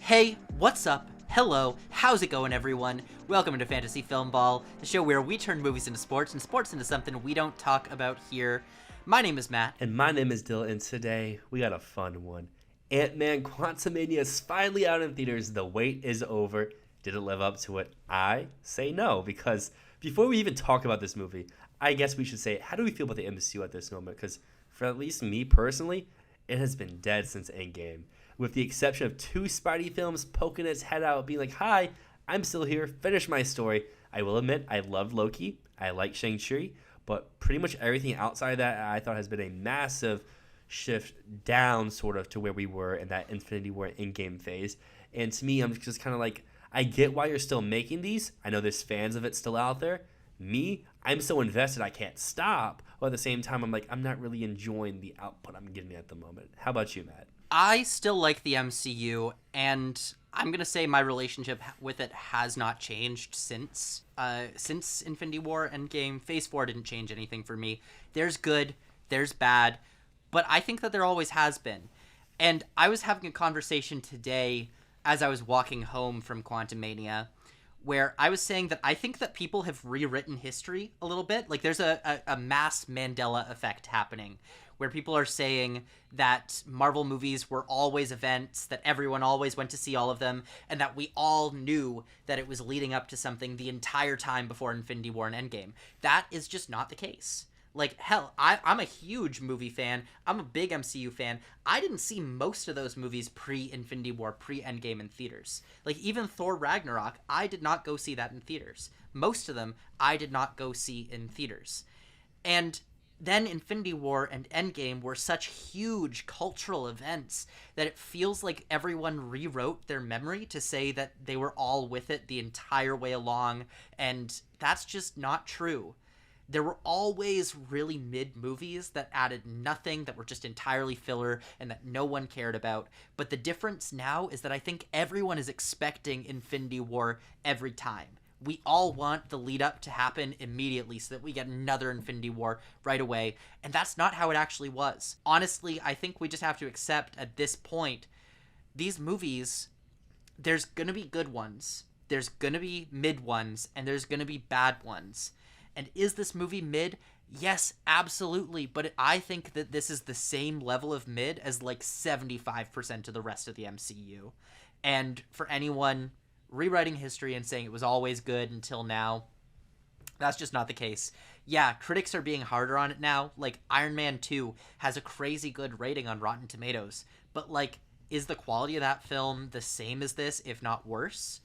Hey, what's up? Hello, how's it going, everyone? Welcome to Fantasy Filmball, the show where we turn movies into sports and sports into something we don't talk about here. My name is Matt. And my name is Dyl, and today we got a fun one. Ant-Man QUANTUMANIA is finally out in theaters. The wait is over. Did it live up to it? I say no, because before we even talk about this movie, I guess we should say, how do we feel about the MCU at this moment? Because for at least me personally, it has been dead since Endgame. With the exception of 2 Spidey films poking its head out, being like, hi, I'm still here, finish my story. I will admit, I loved Loki, I like Shang-Chi, but pretty much everything outside of that I thought has been a massive shift down sort of to where we were in that Infinity War Endgame phase. And to me, I'm just kind of like, I get why you're still making these. I know there's fans of it still out there. Me, I'm so invested I can't stop. But at the same time, I'm like, I'm not really enjoying the output I'm getting at the moment. How about you, Matt? I still like the MCU, and I'm gonna say my relationship with it has not changed since Infinity War Endgame. Phase 4 didn't change anything for me. There's good, there's bad, but I think that there always has been. And I was having a conversation today as I was walking home from Quantumania, where I was saying that I think that people have rewritten history a little bit. Like, there's a mass Mandela effect happening, where people are saying that Marvel movies were always events, that everyone always went to see all of them, and that we all knew that it was leading up to something the entire time before Infinity War and Endgame. That is just not the case. Like, hell, I'm a huge movie fan. I'm a big MCU fan. I didn't see most of those movies pre-Infinity War, pre-Endgame in theaters. Like, even Thor Ragnarok, I did not go see that in theaters. Most of them, I did not go see in theaters. And then Infinity War and Endgame were such huge cultural events that it feels like everyone rewrote their memory to say that they were all with it the entire way along, and that's just not true. There were always really mid movies that added nothing, that were just entirely filler, and that no one cared about. But the difference now is that I think everyone is expecting Infinity War every time. We all want the lead up to happen immediately so that we get another Infinity War right away, and that's not how it actually was. Honestly, I think we just have to accept at this point, these movies, there's gonna be good ones, there's gonna be mid ones, and there's gonna be bad ones. And is this movie mid? Yes, absolutely, but I think that this is the same level of mid as like 75% of the rest of the MCU. And for anyone rewriting history and saying it was always good until now, that's just not the case. Yeah, critics are being harder on it now. Like, Iron Man 2 has a crazy good rating on Rotten Tomatoes, but like, is the quality of that film the same as this, if not worse?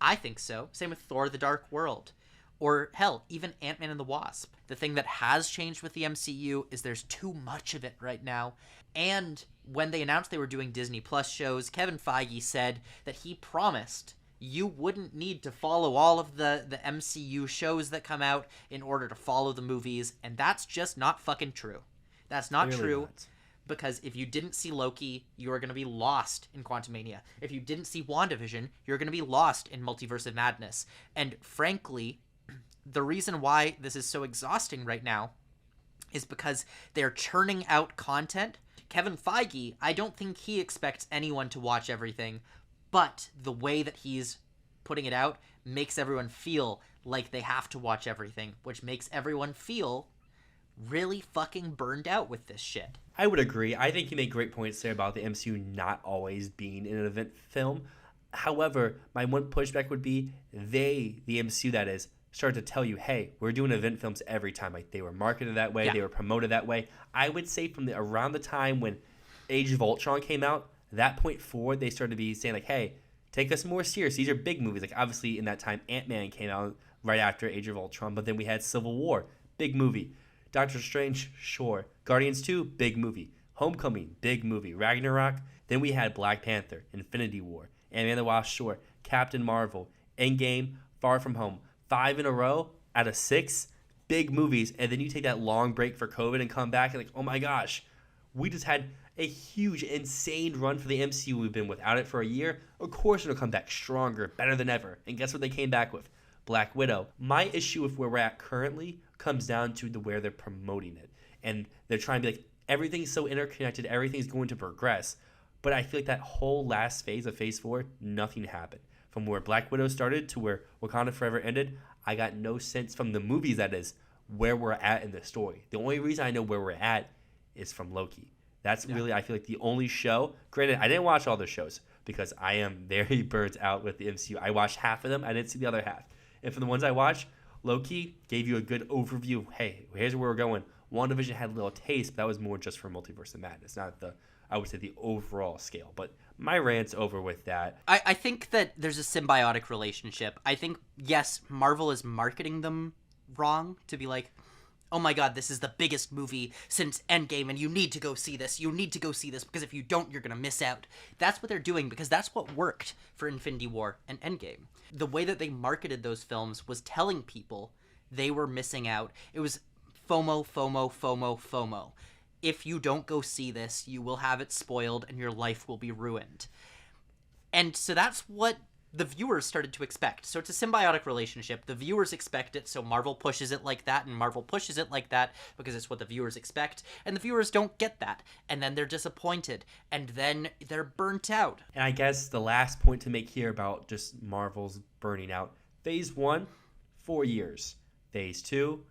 I think so. Same with Thor: The Dark World. Or, hell, even Ant-Man and the Wasp. The thing that has changed with the MCU is there's too much of it right now. And when they announced they were doing Disney Plus shows, Kevin Feige said that he promised you wouldn't need to follow all of the MCU shows that come out in order to follow the movies, and that's just not fucking true. That's not Clearly true. not. Because if you didn't see Loki, you are going to be lost in Quantumania. If you didn't see WandaVision, you're going to be lost in Multiverse of Madness. And frankly, the reason why this is so exhausting right now is because they're churning out content. Kevin Feige, I don't think he expects anyone to watch everything, but the way that he's putting it out makes everyone feel like they have to watch everything, which makes everyone feel really fucking burned out with this shit. I would agree. I think you make great points there about the MCU not always being an event film. However, my one pushback would be the MCU that is, started to tell you, hey, we're doing event films every time. Like, they were marketed that way, They were promoted that way. I would say from around the time when Age of Ultron came out, that point forward, they started to be saying, like, hey, take us more serious. These are big movies. Like, obviously, in that time, Ant-Man came out right after Age of Ultron, but then we had Civil War, big movie. Doctor Strange, sure. Guardians 2, big movie. Homecoming, big movie. Ragnarok, then we had Black Panther, Infinity War, Ant-Man and the Wasp, sure. Captain Marvel, Endgame, Far From Home. 5 in a row out of 6 big movies, and then you take that long break for COVID and come back and like, oh my gosh, we just had a huge, insane run for the MCU. We've been without it for a year. Of course it'll come back stronger, better than ever. And guess what they came back with? Black Widow. My issue with where we're at currently comes down to where they're promoting it. And they're trying to be like, everything's so interconnected, everything's going to progress. But I feel like that whole last phase of Phase 4, nothing happened. From where Black Widow started to where Wakanda Forever ended, I got no sense from the movies, that is, where we're at in the story. The only reason I know where we're at is from Loki. That's really, I feel like, the only show. Granted, I didn't watch all the shows because I am very burnt out with the MCU. I watched half of them. I didn't see the other half. And for the ones I watched, Loki gave you a good overview. Hey, here's where we're going. WandaVision had a little taste, but that was more just for Multiverse of Madness, not I would say the overall scale. But my rant's over with that. I think that there's a symbiotic relationship. I think, yes, Marvel is marketing them wrong to be like, oh my god, this is the biggest movie since Endgame, and you need to go see this. You need to go see this, because if you don't, you're going to miss out. That's what they're doing, because that's what worked for Infinity War and Endgame. The way that they marketed those films was telling people they were missing out. It was FOMO, FOMO, FOMO, FOMO. If you don't go see this, you will have it spoiled, and your life will be ruined. And so that's what the viewers started to expect. So it's a symbiotic relationship. The viewers expect it, so Marvel pushes it like that, and Marvel pushes it like that because it's what the viewers expect, and the viewers don't get that, and then they're disappointed, and then they're burnt out. And I guess the last point to make here about just Marvel's burning out, Phase 1, 4 years. Phase 2,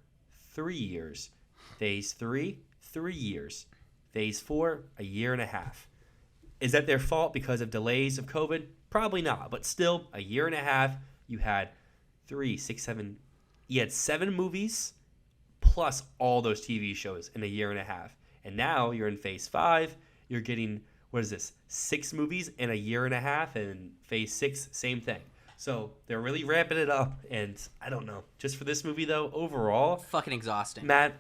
3 years. Phase 3, 3 years. Phase 4, a year and a half. Is that their fault because of delays of COVID? Probably not, but still, a year and a half, you had 3, 6, 7, you had 7 movies plus all those TV shows in a year and a half. And now you're in Phase 5, you're getting, 6 movies in a year and a half, and Phase 6, same thing. So they're really ramping it up, and I don't know. Just for this movie, though, overall, Fucking exhausting. Matt,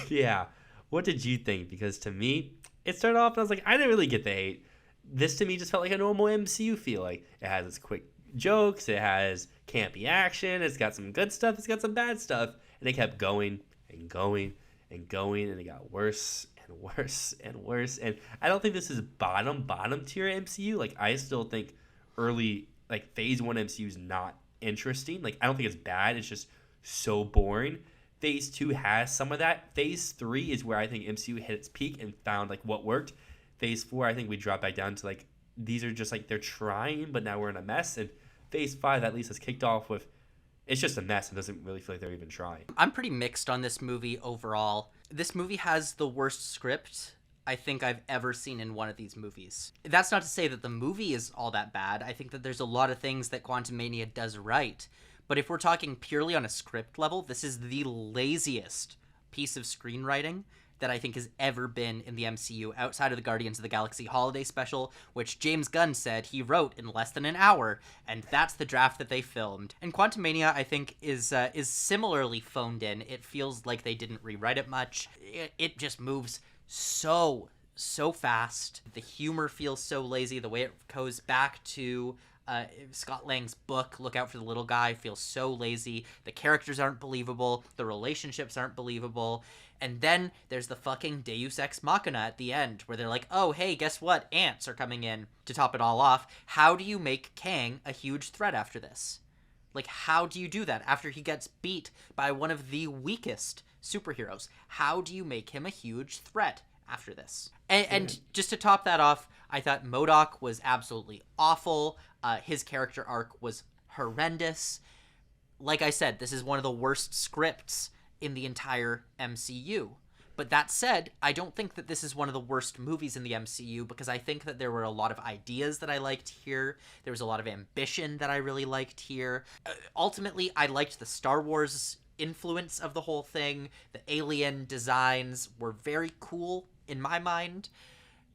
yeah, what did you think? Because to me, it started off, and I was like, I didn't really get the hate. This to me just felt like a normal MCU feel. Like, it has its quick jokes, it has campy action, it's got some good stuff, it's got some bad stuff, and it kept going and going and going, and it got worse and worse and worse. And I don't think this is bottom tier MCU. Like, I still think early, like, Phase 1 MCU is not interesting. Like, I don't think it's bad, it's just so boring. Phase 2 has some of that. Phase 3 is where I think MCU hit its peak and found, like, what worked. Phase 4, I think we dropped back down to, like, these are just, like, they're trying, but now we're in a mess. And Phase 5, at least, has kicked off with, it's just a mess. It doesn't really feel like they're even trying. I'm pretty mixed on this movie overall. This movie has the worst script I think I've ever seen in one of these movies. That's not to say that the movie is all that bad. I think that there's a lot of things that QUANTUMANIA does right. But if we're talking purely on a script level, this is the laziest piece of screenwriting that I think has ever been in the MCU outside of the Guardians of the Galaxy holiday special, which James Gunn said he wrote in less than an hour, and that's the draft that they filmed. And QUANTUMANIA, I think, is similarly phoned in. It feels like they didn't rewrite it much. It just moves so fast. The humor feels so lazy. The way it goes back to Scott Lang's book, Look Out for the Little Guy, feels so lazy. The characters aren't believable. The relationships aren't believable. And then there's the fucking Deus Ex Machina at the end, where they're like, oh, hey, guess what? Ants are coming in to top it all off. How do you make Kang a huge threat after this? Like, how do you do that after he gets beat by one of the weakest superheroes? How do you make him a huge threat after this? And just to top that off, I thought MODOK was absolutely awful. His character arc was horrendous. Like I said, this is one of the worst scripts in the entire MCU. But that said, I don't think that this is one of the worst movies in the MCU, because I think that there were a lot of ideas that I liked here. There was a lot of ambition that I really liked here. Ultimately, I liked the Star Wars influence of the whole thing. The alien designs were very cool in my mind.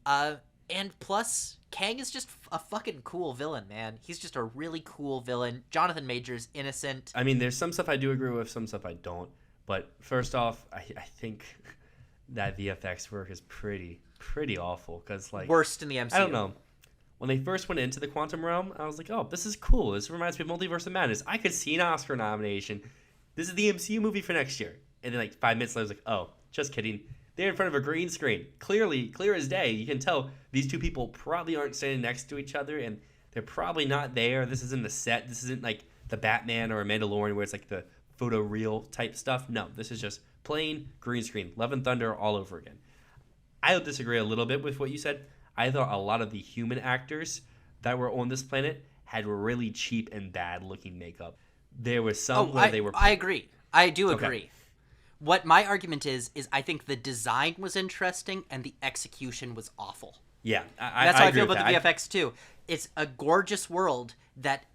And plus, Kang is just a fucking cool villain, man. He's just a really cool villain. Jonathan Majors, innocent. I mean, there's some stuff I do agree with, some stuff I don't. But first off, I think that VFX work is pretty awful. Because, like, worst in the MCU. I don't know. When they first went into the quantum realm, I was like, oh, this is cool. This reminds me of Multiverse of Madness. I could see an Oscar nomination. This is the MCU movie for next year. And then, like, 5 minutes later, I was like, oh, just kidding. They're in front of a green screen. Clear as day. You can tell these two people probably aren't standing next to each other, and they're probably not there. This isn't the set. This isn't, like, the Batman or a Mandalorian where it's, like, the photoreal type stuff. No, this is just plain green screen. Love and Thunder all over again. I'll disagree a little bit with what you said. I thought a lot of the human actors that were on this planet had really cheap and bad looking makeup. There was some where they were. I agree. I do Okay. agree. What my argument is I think the design was interesting and the execution was awful. Yeah, And that's how I agree feel with about the that. VFX too. It's a gorgeous world that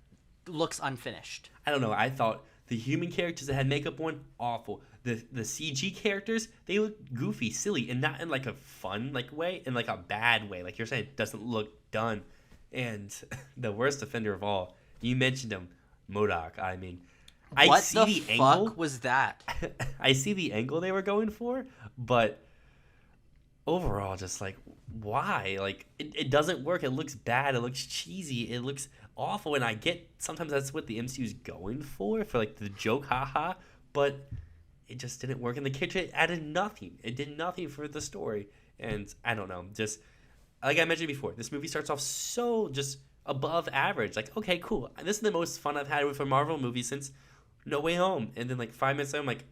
looks unfinished. I don't know. I thought the human characters that had makeup on, awful. The CG characters, they look goofy, silly, and not in like a fun like way, in like a bad way. Like you're saying, it doesn't look done. And the worst offender of all, you mentioned him, MODOK. I mean, I What see the the fuck angle. was that? I see the angle they were going for, but overall, just like, why? Like, it doesn't work. It looks bad. It looks cheesy. It looks awful. And I get sometimes that's what the MCU is going for like the joke, haha. But it just didn't work. And the character added nothing. It did nothing for the story. And I don't know. Just like I mentioned before, this movie starts off so just above average. Like, okay, cool. This is the most fun I've had with a Marvel movie since No Way Home. And then like 5 minutes later, I'm like,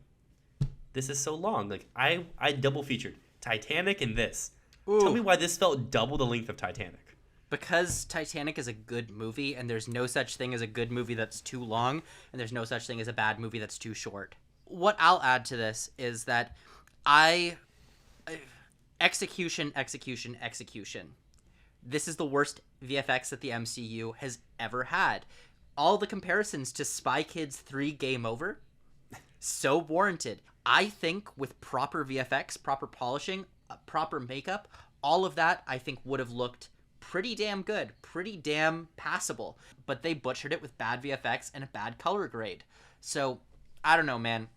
this is so long. Like I double featured Titanic and this. Ooh. Tell me why this felt double the length of Titanic. Because Titanic is a good movie, and there's no such thing as a good movie that's too long, and there's no such thing as a bad movie that's too short. What I'll add to this is that execution. This is the worst VFX that the MCU has ever had. All the comparisons to Spy Kids 3 Game Over, so warranted. I think with proper VFX, proper polishing, proper makeup, all of that I think would have looked pretty damn good, pretty damn passable. But they butchered it with bad VFX and a bad color grade. So, I don't know, man.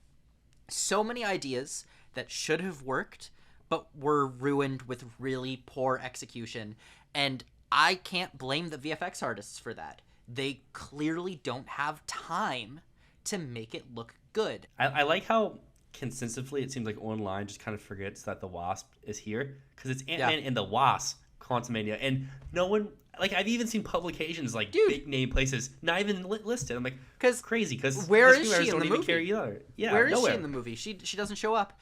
So many ideas that should have worked, but were ruined with really poor execution. And I can't blame the VFX artists for that. They clearly don't have time to make it look good. I like how consistently it seems like online just kind of forgets that the Wasp is here because it's Ant-Man and the Wasp, QUANTUMANIA, and no one, like I've even seen publications like big name places not even listed. I'm like, crazy because where is she in the movie? Yeah, where is nowhere. she in the movie? She doesn't show up.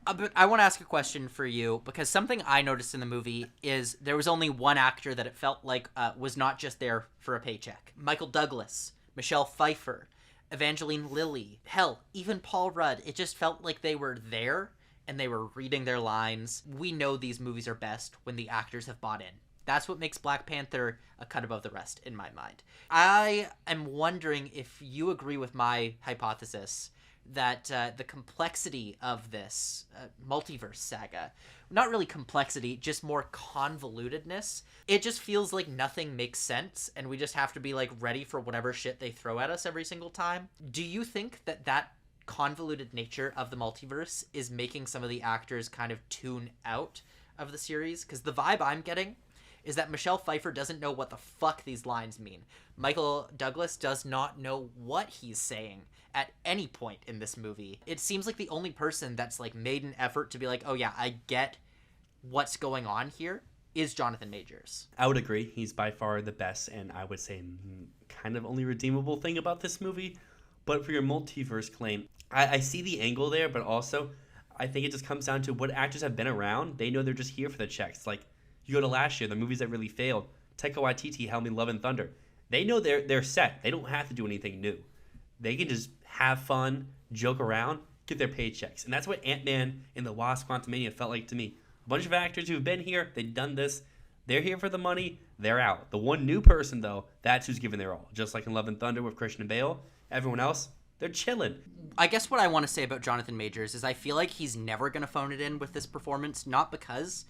But I want to ask a question for you because something I noticed in the movie is there was only one actor that it felt like was not just there for a paycheck. Michael Douglas, Michelle Pfeiffer, Evangeline Lilly, hell, even Paul Rudd. It just felt like they were there and they were reading their lines. We know these movies are best when the actors have bought in. That's what makes Black Panther a cut above the rest in my mind. I am wondering if you agree with my hypothesis that the complexity of this multiverse saga, not really complexity, just more convolutedness, it just feels like nothing makes sense and we just have to be like ready for whatever shit they throw at us every single time. Do you think that convoluted nature of the multiverse is making some of the actors kind of tune out of the series? Because the vibe I'm getting is that Michelle Pfeiffer doesn't know what the fuck these lines mean. Michael Douglas does not know what he's saying at any point in this movie. It seems like the only person that's like made an effort to be like, oh yeah, I get what's going on here is Jonathan Majors. I would agree. He's by far the best, and I would say kind of only redeemable thing about this movie. But for your multiverse claim, I see the angle there, but also I think it just comes down to what actors have been around. They know they're just here for the checks. Like, you go to last year, the movies that really failed. Taika Waititi, Helm in Love and Thunder. They know they're set. They don't have to do anything new. They can just have fun, joke around, get their paychecks. And that's what Ant-Man and the Wasp Quantumania felt like to me. A bunch of actors who've been here, they've done this. They're here for the money. They're out. The one new person, though, that's who's giving their all. Just like in Love and Thunder with Christian Bale. Everyone else, they're chilling. I guess what I want to say about Jonathan Majors is I feel like he's never going to phone it in with this performance, not because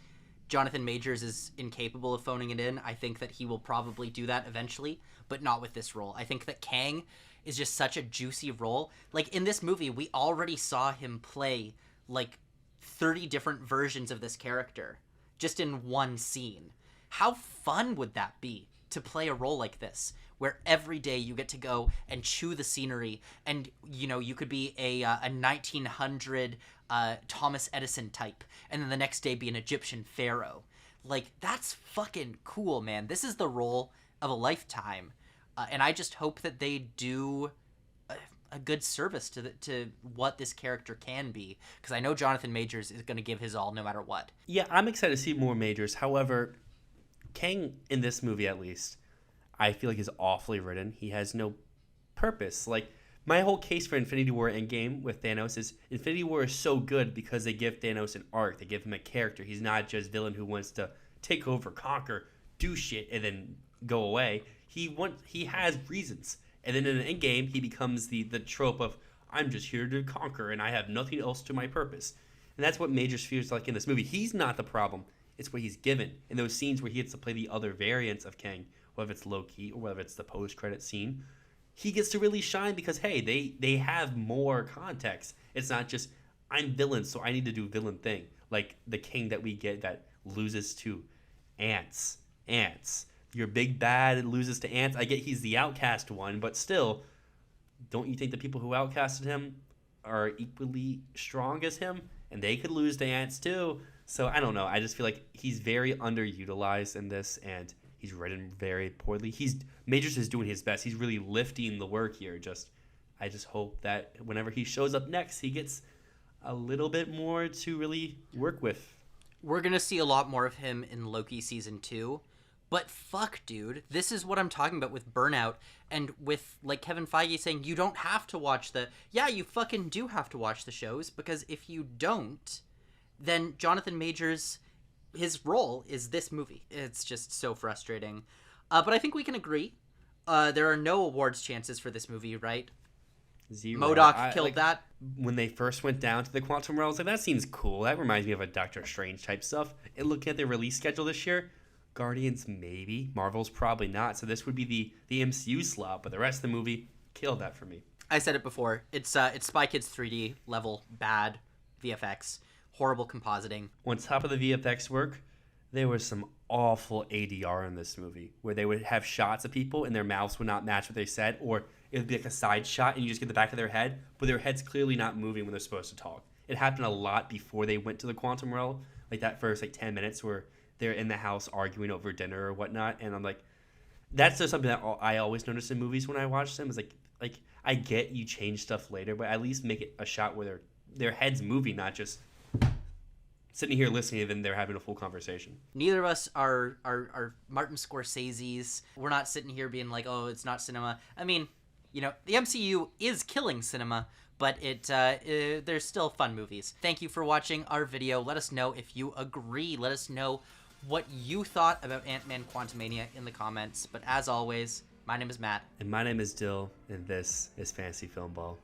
Jonathan Majors is incapable of phoning it in. I think that he will probably do that eventually, but not with this role. I think that Kang is just such a juicy role. Like, in this movie, we already saw him play, like, 30 different versions of this character just in one scene. How fun would that be to play a role like this, where every day you get to go and chew the scenery and, you know, you could be a 1900 Thomas Edison type, and then the next day be an Egyptian pharaoh. Like, that's fucking cool, man. This is the role of a lifetime, and I just hope that they do a good service to what this character can be, because I know Jonathan Majors is going to give his all no matter what. Yeah, I'm excited to see more Majors. However, Kang, in this movie at least, I feel like is awfully written. He has no purpose. Like, my whole case for Infinity War Endgame with Thanos is Infinity War is so good because they give Thanos an arc. They give him a character. He's not just villain who wants to take over, conquer, do shit, and then go away. He has reasons. And then in an Endgame, he becomes the trope of, I'm just here to conquer and I have nothing else to my purpose. And that's what Major feels like in this movie. He's not the problem. It's what he's given. In those scenes where he gets to play the other variants of Kang, whether it's Loki or whether it's the post-credit scene, he gets to really shine because, hey, they have more context. It's not just, I'm villain, so I need to do villain thing. Like the King that we get that loses to ants. Your big bad loses to ants. I get he's the outcast one, but still, don't you think the people who outcasted him are equally strong as him? And they could lose to ants too. So I don't know. I just feel like he's very underutilized in this, and he's written very poorly. Majors is doing his best. He's really lifting the work here. I just hope that whenever he shows up next, he gets a little bit more to really work with. We're gonna see a lot more of him in Loki season 2. But fuck, dude, this is what I'm talking about with burnout, and with, like, Kevin Feige saying you don't have to watch yeah, you fucking do have to watch the shows, because if you don't, then Jonathan Majors, his role is this movie. It's just so frustrating. But I think we can agree. There are no awards chances for this movie, right? Zero. MODOK killed that. When they first went down to the quantum realm, I was like, that seems cool. That reminds me of a Doctor Strange type stuff. And looking at the release schedule this year, Guardians maybe, Marvel's probably not. So this would be the MCU slot, but the rest of the movie killed that for me. I said it before. It's Spy Kids 3D level bad VFX, horrible compositing. On top of the VFX work, there was some awful ADR in this movie where they would have shots of people and their mouths would not match what they said, or it would be like a side shot and you just get the back of their head, but their head's clearly not moving when they're supposed to talk. It happened a lot before they went to the quantum realm, like that first 10 minutes where they're in the house arguing over dinner or whatnot, and I'm like, that's just something that I always notice in movies when I watch them. Is like I get you change stuff later, but at least make it a shot where their head's moving, not just sitting here listening and then they're having a full conversation. Neither of us are Martin Scorsese's. We're not sitting here being like, oh, it's not cinema. I mean, the MCU is killing cinema, but there's still fun movies. Thank you for watching our video. Let us know if you agree. Let us know what you thought about Ant-Man Quantumania in the comments. But as always, my name is Matt. And my name is Dyl, and this is Fantasy Filmball.